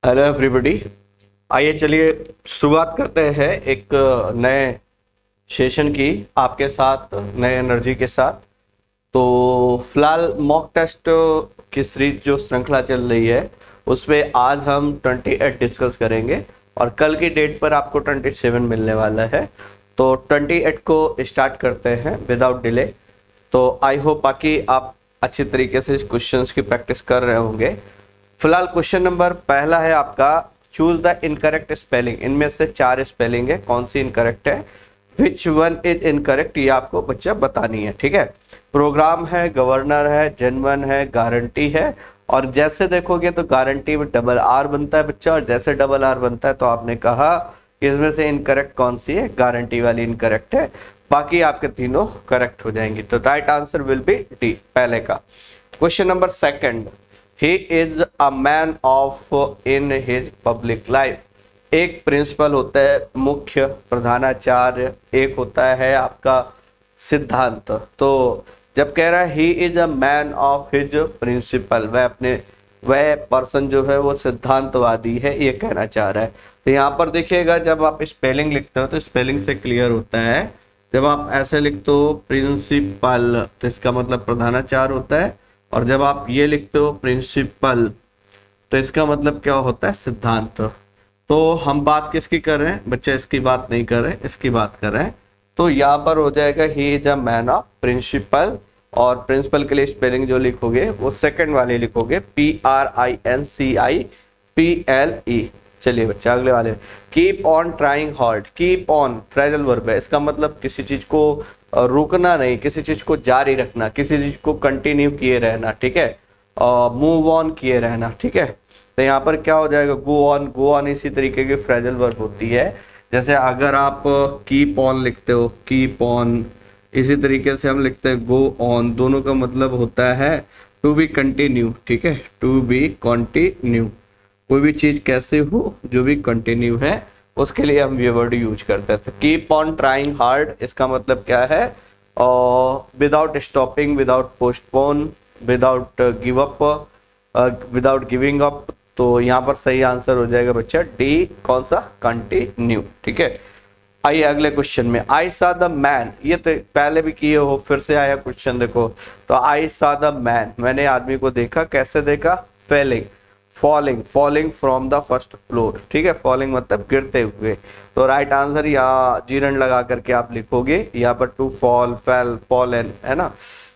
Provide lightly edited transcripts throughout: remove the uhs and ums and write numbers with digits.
Hello everybody. आइए चलिए शुरुआत करते हैं एक नए सेशन की आपके साथ, नए एनर्जी के साथ। तो फिलहाल मॉक टेस्ट की सीरीज जो श्रृंखला चल रही है उसमें आज हम 28 डिस्कस करेंगे और कल की डेट पर आपको 27 मिलने वाला है। तो 28 को स्टार्ट करते हैं विदाउट डिले। तो आई होप बाकी आप अच्छी तरीके से इस क्वेश्चंस की प्रैक्टिस कर रहे होंगे। फिलहाल क्वेश्चन नंबर पहला है आपका, चूज द इनकरेक्ट स्पेलिंग। इनमें से 4 स्पेलिंग है, कौन सी इनकरेक्ट है, विच वन इज इनकरेक्ट, ये आपको बच्चा बतानी है। ठीक है, प्रोग्राम है, गवर्नर है, जेन्युइन है, गारंटी है। और जैसे देखोगे तो गारंटी में डबल आर बनता है बच्चा, और जैसे डबल आर बनता है तो आपने कहा कि इसमें से इनकरेक्ट कौन सी है, गारंटी वाली इनकरेक्ट है। बाकी आपके तीनों करेक्ट हो जाएंगी। तो right answer will be D, पहले का। Question number second, He is a man of in his public life। एक प्रिंसिपल होता है मुख्य प्रधानाचार्य, एक होता है आपका सिद्धांत। तो जब कह रहा है he is a man of his principle, वह पर्सन जो है वो सिद्धांतवादी है, ये कहना चाह रहा है। तो यहाँ पर देखिएगा, जब आप स्पेलिंग लिखते हो तो स्पेलिंग से क्लियर होता है। जब आप ऐसे लिखते हो प्रिंसिपल तो इसका मतलब प्रधानाचार्य होता है, और जब आप ये लिखते हो प्रिंसिपल तो इसका मतलब क्या होता है, सिद्धांत। तो हम बात किसकी कर रहे हैं बच्चे, इसकी बात नहीं कर रहे हैं, इसकी बात कर रहे हैं। तो यहाँ पर हो जाएगा he is a man of principle, और प्रिंसिपल के लिए स्पेलिंग जो लिखोगे वो सेकंड वाले लिखोगे, PRINCIPLE। चलिए बच्चा अगले वाले, keep on trying hard. Keep on phrasal verb है, इसका मतलब किसी चीज को रुकना नहीं, किसी चीज को जारी रखना, किसी चीज को कंटिन्यू किए रहना। ठीक है, मूव ऑन किए रहना। ठीक है, तो यहाँ पर क्या हो जाएगा, गो ऑन। गो ऑन इसी तरीके की फ्रेजल वर्ब होती है। जैसे अगर आप कीप ऑन लिखते हो, कीप ऑन, इसी तरीके से हम लिखते हैं गो ऑन, दोनों का मतलब होता है टू बी कंटिन्यू। ठीक है, टू बी कंटिन्यू, कोई भी चीज कैसे हो जो भी कंटिन्यू है उसके लिए हम ये वर्ड यूज करते हैं। तो कीप ऑन ट्राइंग हार्ड, इसका मतलब क्या है, without stopping, without postpone, without give up, without giving up. तो यहाँ पर सही आंसर हो जाएगा बच्चा डी, कौन सा, कंटिन्यू। ठीक है, आइए अगले क्वेश्चन में, आई सा द मैन। ये तो पहले भी किए हो, फिर से आया क्वेश्चन देखो। तो आई सा द मैन, मैंने आदमी को देखा, कैसे देखा, failing, falling from the first floor. ठीक है, फॉलिंग मतलब गिरते हुए। तो राइट आंसर यहाँ जीरन लगा करके आप लिखोगे, यहाँ पर टू फॉल, फेल, फॉलन, है ना।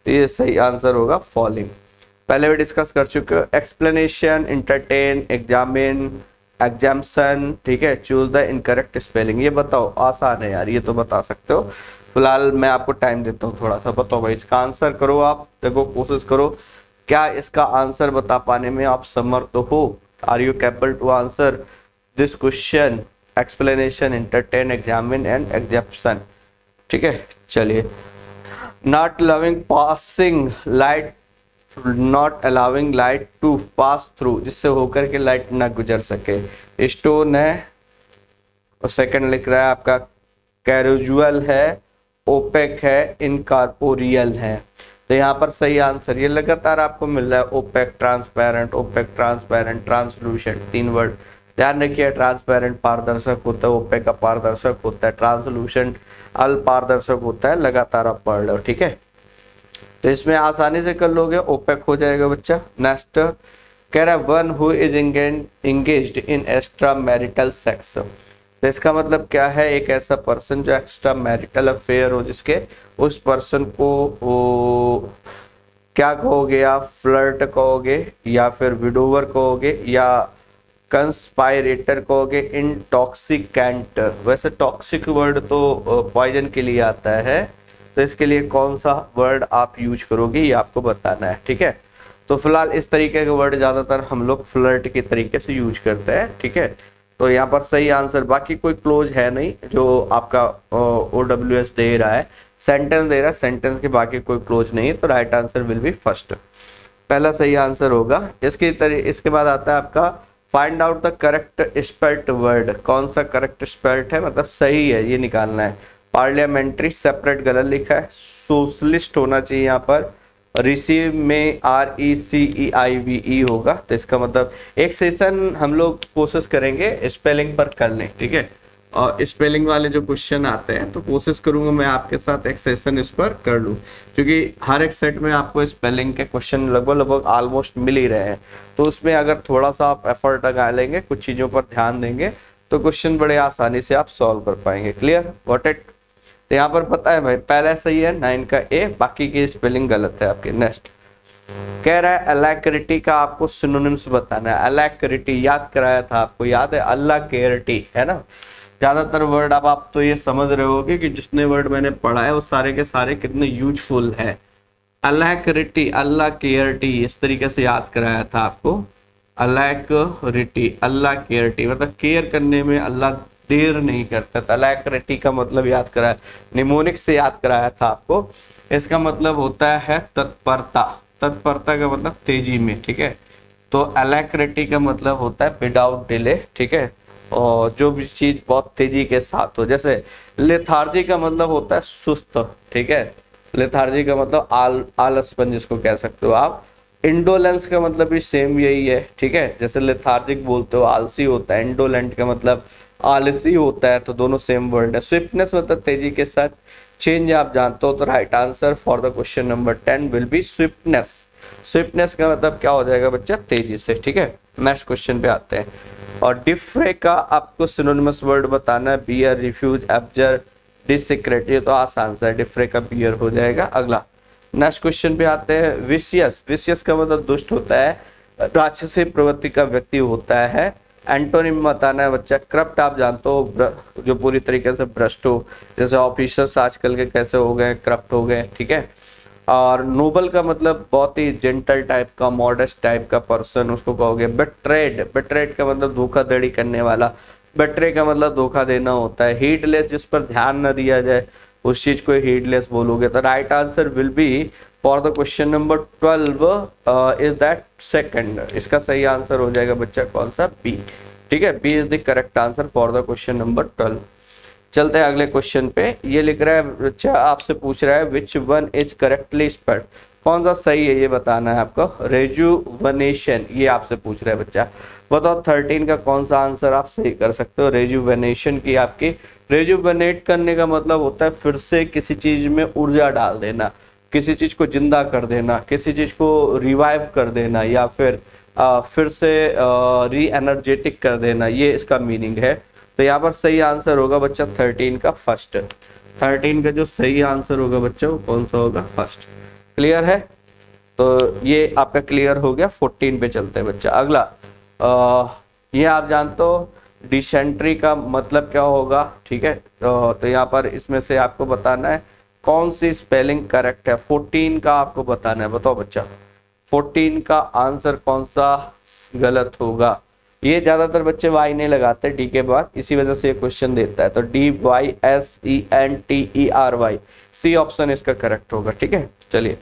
तो ये सही आंसर होगा फॉलिंग। पहले भी डिस्कस कर चुके हो। Explanation, entertain, examine, एग्जाम्सन। ठीक है, चूज द इनकरेक्ट स्पेलिंग। ये बताओ, आसान है यार, ये तो बता सकते हो। फिलहाल मैं आपको टाइम देता हूँ थोड़ा सा, बताओ भाई इसका आंसर करो आप, देखो कोशिश करो, क्या इसका आंसर बता पाने में आप समर्थ हो। Are you capable to answer this question, explanation, entertain, examine and exemption. ठीक है, चलिए। Not loving passing light, not allowing light to pass through, जिससे होकर के लाइट ना गुजर सके। स्टोन है, और सेकंड लिख रहा है आपका कैजुअल है, ओपेक है, इनकॉर्पोरियल है। तो यहाँ पर सही आंसर ये लगातार आपको मिल रहा है, opaque, transparent, opaque, transparent, translucent, 3 word ध्यान रखिए। ट्रांसपेरेंट पारदर्शक होता है, ओपेक अपारदर्शक होता है, ट्रांसलूसेंट अल्पारदर्शक होता है। लगातार आप पढ़ लो, ठीक है। तो इसमें आसानी से कर लोगे, ओपेक हो जाएगा बच्चा। नेक्स्ट कह रहा है one who is engaged in extra marital sex. तो इसका मतलब क्या है, एक ऐसा पर्सन जो एक्स्ट्रा मैरिटल अफेयर हो, जिसके उस पर्सन को क्या कहोगे आप, फ्लर्ट कहोगे, या फिर विडोवर कहोगे, या कंस्पायरेटर कहोगे, इंटॉक्सिकेंट। वैसे टॉक्सिक वर्ड तो पॉइजन के लिए आता है, तो इसके लिए कौन सा वर्ड आप यूज करोगे ये आपको बताना है। ठीक है, तो फिलहाल इस तरीके के वर्ड ज्यादातर हम लोग फ्लर्ट के तरीके से यूज करते हैं। ठीक है, तो यहाँ पर सही आंसर, बाकी कोई क्लोज है नहीं जो आपका OWS दे रहा है, सेंटेंस दे रहा है, सेंटेंस के बाकी कोई क्लोज नहीं है। तो right answer will be first, पहला सही आंसर होगा। इसके बाद आता है आपका find out the correct spelt word. कौन सा करेक्ट स्पेल्ट है, मतलब सही है, ये निकालना है। पार्लियामेंट्री सेपरेट गलत लिखा है, सोशलिस्ट होना चाहिए यहाँ पर, रिसीव में RECEIVE होगा। तो इसका मतलब एक सेशन हम लोग कोशिश करेंगे स्पेलिंग पर करने, ठीक है। और स्पेलिंग वाले जो क्वेश्चन आते हैं तो कोशिश करूंगा मैं आपके साथ एक सेशन इस पर कर लूं, क्योंकि हर एक सेट में आपको स्पेलिंग के क्वेश्चन लगभग ऑलमोस्ट मिल ही रहे हैं। तो उसमें अगर थोड़ा सा आप एफर्ट लगा लेंगे, कुछ चीज़ों पर ध्यान देंगे, तो क्वेश्चन बड़े आसानी से आप सॉल्व कर पाएंगे। Clear, got it. तो यहाँ पर पता है भाई, पहला सही है 9 का ए, बाकी की स्पेलिंग गलत है आपके। नेक्स्ट कह रहा है अलैक्रिटी का आपको सिनोनिम्स बताना है। अलैक्रिटी याद कराया था आपको, याद है, अल्लाह केयरटी है ना। ज्यादातर वर्ड अब आप तो ये समझ रहे होगे कि जितने वर्ड मैंने पढ़ा है वो सारे के सारे कितने यूजफुल है। अलैक्रिटी, अल्लाह केयरटी, इस तरीके से याद कराया था आपको। अलैक्रिटी, अल्लाह केयरटी, मतलब केयर करने में अल्लाह देर नहीं करता। अलैक्रिटी का मतलब याद कराया, निमोनिक से याद कराया था आपको। इसका मतलब होता है तत्परता। तत्परता का मतलब तेजी में, ठीक है। तो अलैक्रिटी का मतलब होता है विदाउट डिले, ठीक है। और जो भी चीज बहुत तेजी के साथ हो, जैसे लेथार्जी का मतलब होता है सुस्त, ठीक है। लेथार्जी का मतलब आलसपन जिसको कह सकते हो आप। इंडोलेंस का मतलब भी सेम यही है, ठीक है। जैसे लेथार्जिक बोलते हो आलसी होता है, इंडोलेंट का मतलब आलसी होता है, तो दोनों सेम वर्ड है। स्विफ्टनेस मतलब तेजी के साथ। चेंज आप जानते हो, तो right answer for the question number 10 will be swiftness. Swiftness का मतलब क्या हो जाएगा बच्चा, तेजी से, ठीक है। नेक्स्ट क्वेश्चन पे आते हैं। और डिफ्रे का आपको सिनोनिमस वर्ड बताना है। बियर, रिफ्यूज, एब्जर, डिसेक्रेट, तो आसान सा है, डिफ्रे का बियर हो जाएगा। अगला नेक्स्ट क्वेश्चन पे आते हैं। विशियस, विशियस का मतलब दुष्ट होता है, राक्षसी प्रवृत्ति का व्यक्ति होता है। एंटोनिम बताना है बच्चा। करप्ट आप जानते हो, जो पूरी तरीके से भ्रष्ट हो, जैसे ऑफिसर्स आजकल के कैसे हो गए, करप्ट हो गए, ठीक है। और नोबल का मतलब बहुत ही जेंटल टाइप का, मॉडेस्ट टाइप का पर्सन, उसको कहोगे। बेट्रेड, बेट्रेड का मतलब धोखाधड़ी करने वाला। बेट्रे का मतलब धोखा देना होता है। हीडलेस, जिस पर ध्यान न दिया जाए उस चीज को हीडलेस बोलोगे। तो right answer will B for the question number 12 is that second. इसका सही आंसर हो जाएगा बच्चा कौन सा, बी, ठीक है। B is the correct answer for the question number 12। चलते हैं अगले क्वेश्चन पे। ये लिख रहा है बच्चा, आपसे पूछ रहा है which one is correctly spelled, कौन सा सही है ये बताना है आपको। रेजुवनेशन, ये आपसे पूछ रहा है बच्चा। बताओ 13 का कौन सा आंसर आप सही कर सकते हो। रेजुवनेशन की आपकी, रेजुवनेट करने का मतलब होता है फिर से किसी चीज में ऊर्जा डाल देना, किसी चीज को जिंदा कर देना, किसी चीज को रिवाइव कर देना, या फिर फिर से री एनर्जेटिक कर देना, ये इसका मीनिंग है। तो यहाँ पर सही आंसर होगा बच्चा 13 का फर्स्ट। 13 का जो सही आंसर होगा बच्चा वो कौन सा होगा, फर्स्ट। क्लियर है, तो ये आपका क्लियर हो गया। 14 पे चलते हैं बच्चा। अगला ये आप जानते हो डिसेंट्री का मतलब क्या होगा, ठीक है। तो यहाँ पर इसमें से आपको बताना है कौन सी स्पेलिंग करेक्ट है। 14 का आपको बताना है, बताओ बच्चा 14 का आंसर कौन सा गलत होगा। ये ज्यादातर बच्चे वाई नहीं लगाते डी के बाद, इसी वजह से ये क्वेश्चन देता है। तो DYSENTERY, सी ऑप्शन इसका करेक्ट होगा, ठीक है। चलिए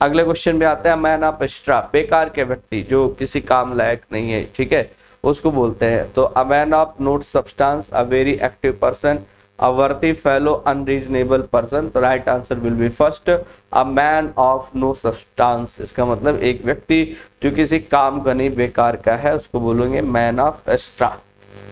अगले क्वेश्चन पे आते हैं। मैन ऑफ एक्स्ट्रा, बेकार के व्यक्ति, जो किसी काम लायक नहीं है, ठीक है, उसको बोलते हैं। तो a man of not substance, a very active person, a worthy fellow, unreasonable person. तो right answer will be first, a man of no substance. इसका मतलब एक व्यक्ति जो किसी काम का नहीं, बेकार का है, उसको बोलेंगे मैन ऑफ एक्स्ट्रा,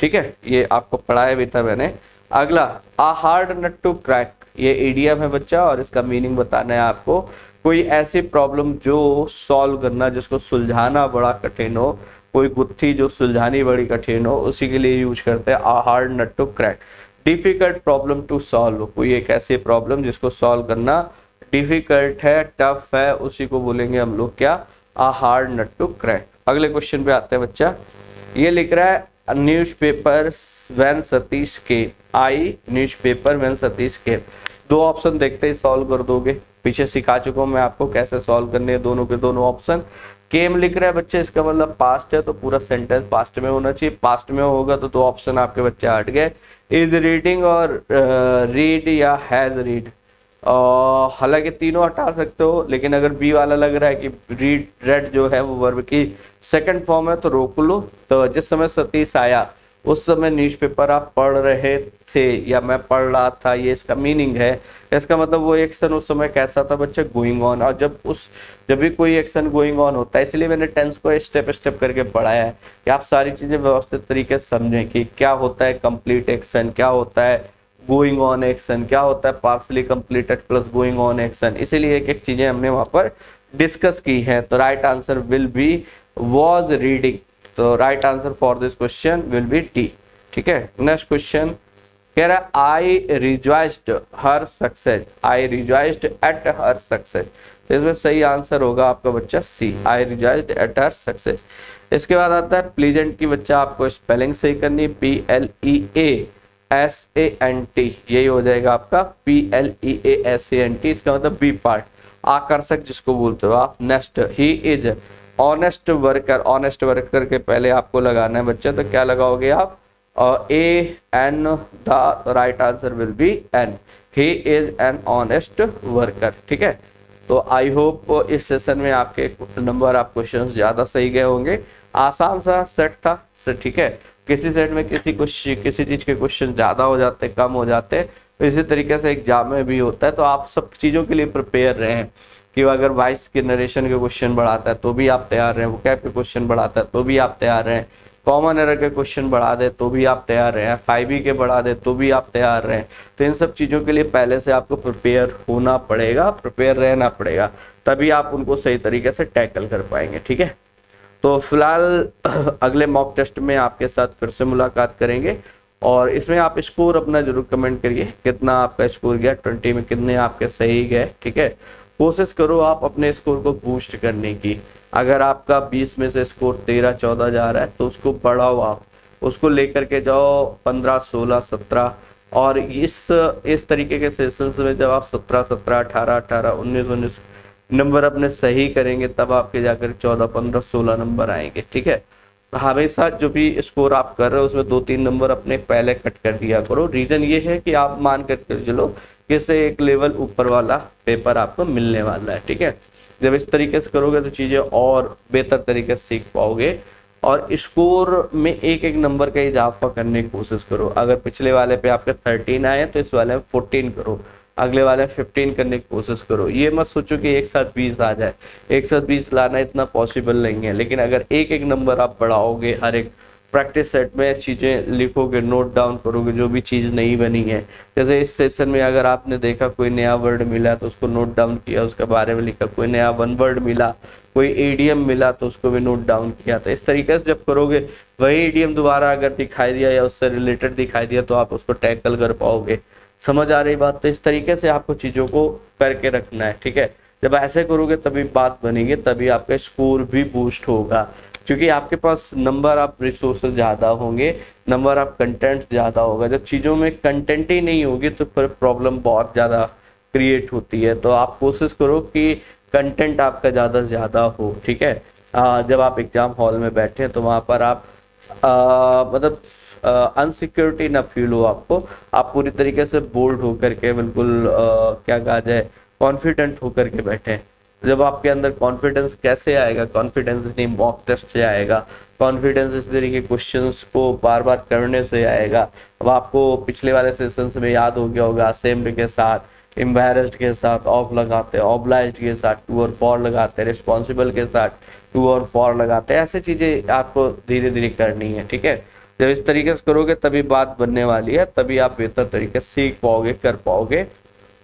ठीक है। ये आपको पढ़ाया भी था मैंने। अगला a hard nut to crack, ये इडियम है बच्चा, और इसका मीनिंग बताना है आपको। कोई ऐसी प्रॉब्लम जो सॉल्व करना, जिसको सुलझाना बड़ा कठिन हो, कोई गुत्थी जो सुलझानी बड़ी कठिन हो, उसी के लिए यूज करते हैं a hard nut to crack. Difficult problem to solve, कोई एक ऐसी प्रॉब्लम जिसको सॉल्व करना डिफिकल्ट है, टफ है, उसी को बोलेंगे हम लोग क्या, a hard nut to crack. अगले क्वेश्चन पे आते हैं बच्चा। ये लिख रहा है newspaper when Satish came, I newspaper when Satish came. दो ऑप्शन देखते ही सॉल्व कर दोगे, पीछे सिखा चुका हूं मैं आपको कैसे सॉल्व करने हैं दोनों के दोनों ऑप्शन। केम लिख रहा है बच्चे, इसका मतलब पास्ट है, तो पूरा सेंटेंस पास्ट में होना चाहिए। पास्ट में होगा तो दो ऑप्शन आपके बच्चे हट गए, इज रीडिंग और रीड या हैज रीड। हालांकि तीनों हटा सकते हो, लेकिन अगर बी वाला लग रहा है कि रेड जो है वो वर्ब की सेकंड फॉर्म है तो रोक लो। तो जिस समय सतीश आया उस समय न्यूज़पेपर आप पढ़ रहे थे या मैं पढ़ रहा था, ये इसका मीनिंग है। इसका मतलब वो एक्शन उस समय कैसा था बच्चा, गोइंग ऑन। और जब भी कोई एक्शन गोइंग ऑन होता है, इसलिए मैंने टेंस को स्टेप स्टेप करके पढ़ाया है कि आप सारी चीजें व्यवस्थित तरीके से समझें कि क्या होता है कंप्लीट एक्शन, क्या होता है गोइंग ऑन एक्शन, क्या होता है partially completed plus going on action. इसीलिए एक एक चीजें हमने वहां पर डिस्कस की है। तो right answer will be was reading. तो right answer for this question will be D. ठीक है, नेक्स्ट क्वेश्चन कह रहा है I rejoiced her success, I rejoiced at her success. तो इसमें सही आंसर होगा आपका बच्चा C, I rejoiced at her success. इसके बाद आता है प्लीजेंट की, बच्चा आपको स्पेलिंग सही करनी, PLEASANT, यही हो जाएगा आपका PLEASANT। इसका मतलब बी पार्ट, आकर्षक जिसको बोलते हो आप। Next, he is honest worker, honest worker के पहले आपको लगाना है बच्चा, तो क्या लगाओगे आप, AN, the right answer will B N, he is an honest worker. ठीक है, तो आई होप इस सेशन में आपके नंबर आप क्वेश्चन ज्यादा सही गए होंगे। आसान सा सेट था। ठीक है, किसी सेट में किसी चीज के क्वेश्चन ज्यादा हो जाते, कम हो जाते, तो इसी तरीके से एग्जाम में भी होता है। तो आप सब चीजों के लिए प्रिपेयर रहें कि अगर वॉइस के नरेशन के क्वेश्चन बढ़ाता है तो भी आप तैयार रहें, वोकैब के क्वेश्चन बढ़ाता है तो भी आप तैयार रहें, कॉमन एरर के क्वेश्चन बढ़ा दे तो भी आप तैयार रहें, 5E के बढ़ा दे तो भी आप तैयार रहें। तो इन सब चीज़ों के लिए पहले से आपको प्रिपेयर होना पड़ेगा, प्रिपेयर रहना पड़ेगा, तभी आप उनको सही तरीके से टैकल कर पाएंगे। ठीक है, तो फिलहाल अगले मॉक टेस्ट में आपके साथ फिर से मुलाकात करेंगे, और इसमें आप स्कोर अपना जरूर कमेंट करिए, कितना आपका स्कोर गया, 20 में कितने आपके सही गए। ठीक है, कोशिश करो आप अपने स्कोर को बूस्ट करने की। अगर आपका 20 में से स्कोर 13-14 जा रहा है तो उसको बढ़ाओ, आप उसको लेकर के जाओ 15, 16, 17। और इस तरीके के सेशंस में जब आप 17, 17, 18, 18, 19, 19 नंबर अपने सही करेंगे, तब आपके जाकर 14, 15, 16 नंबर आएंगे। ठीक है, हमेशा जो भी स्कोर आप कर रहे हो उसमें 2-3 नंबर अपने पहले कट कर दिया करो। रीजन ये है कि आप मान कर चलो कि इससे एक लेवल ऊपर वाला पेपर आपको मिलने वाला है। ठीक है, जब इस तरीके से करोगे तो चीजें और बेहतर तरीके से सीख पाओगे, और स्कोर में एक एक नंबर का इजाफा करने की कोशिश करो। अगर पिछले वाले पे आपके 13 आए तो इस वाले में 14 करो, अगले वाले 15 करने की कोशिश करो। ये मत सोचो कि एक साथ 20 आ जाए, एक साथ 20 लाना इतना पॉसिबल नहीं है, लेकिन अगर एक एक नंबर आप बढ़ाओगे, हर एक प्रैक्टिस सेट में चीजें लिखोगे, नोट डाउन करोगे, जो भी चीज नहीं बनी है। जैसे इस सेशन में अगर आपने देखा कोई नया वर्ड मिला तो उसको नोट डाउन किया, उसके बारे में लिखा, कोई नया वन वर्ड मिला, कोई एडीएम मिला तो उसको भी नोट डाउन किया। तो इस तरीके से जब करोगे, वही एडीएम दोबारा अगर दिखाई दिया या उससे रिलेटेड दिखाई दिया तो आप उसको टैकल कर पाओगे। समझ आ रही बात? तो इस तरीके से आपको चीजों को करके रखना है। ठीक है, जब ऐसे करोगे तभी बात बनेगी, तभी आपका स्कोर भी बूस्ट होगा, क्योंकि आपके पास नंबर आप रिसोर्सेज ज्यादा होंगे, नंबर आप कंटेंट ज्यादा होगा। जब चीजों में कंटेंट ही नहीं होगी तो फिर प्रॉब्लम बहुत ज्यादा क्रिएट होती है। तो आप कोशिश करो कि कंटेंट आपका ज्यादा से ज्यादा हो। ठीक है, जब आप एग्जाम हॉल में बैठे तो वहां पर आप मतलब अनसिक्योरिटी ना फील हो आपको, आप पूरी तरीके से बोल्ड होकर के बिल्कुल क्या कहा जाए, कॉन्फिडेंट होकर के बैठे। जब आपके अंदर कॉन्फिडेंस कैसे आएगा, कॉन्फिडेंस नहीं मॉक टेस्ट से आएगा, कॉन्फिडेंस इस तरीके के क्वेश्चंस को बार बार करने से आएगा। अब आपको पिछले वाले सेशंस में याद हो गया होगा, असेम्ब्ड के साथ, एम्बैरेस्ड के साथ ऑफ लगाते हैं, ऑब्लाइज्ड के साथ टू और फॉर लगाते हैं, रिस्पॉन्सिबल के साथ टू और फॉर लगाते हैं। ऐसे चीजें आपको धीरे धीरे करनी है। ठीक है, जब इस तरीके से करोगे तभी बात बनने वाली है, तभी आप बेहतर तरीके से सीख पाओगे, कर पाओगे।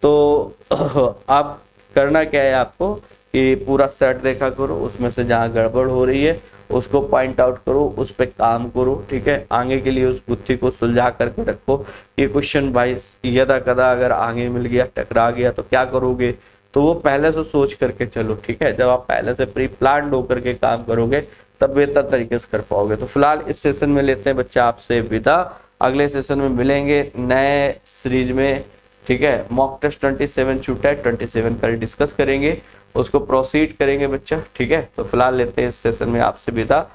तो आप करना क्या है आपको कि पूरा सेट देखा करो, उसमें से जहाँ गड़बड़ हो रही है उसको पॉइंट आउट करो, उस पर काम करो। ठीक है, आगे के लिए उस गुत्थी को सुलझा करके रखो। ये क्वेश्चन भाई यदा कदा अगर आगे मिल गया, टकरा गया तो क्या करोगे, तो वो पहले से सोच करके चलो। ठीक है, जब आप पहले से प्री प्लान होकर के काम करोगे तब बेहतर तरीके से कर पाओगे। तो फिलहाल इस सेशन में लेते हैं बच्चा आपसे विदा, अगले सेशन में मिलेंगे नए सीरीज में। ठीक है, मॉक टेस्ट 27 छूटा है, 27 का डिस्कस करेंगे, उसको प्रोसीड करेंगे बच्चा। ठीक है, तो फिलहाल लेते हैं इस सेशन में आपसे विदा।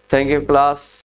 Thank you class.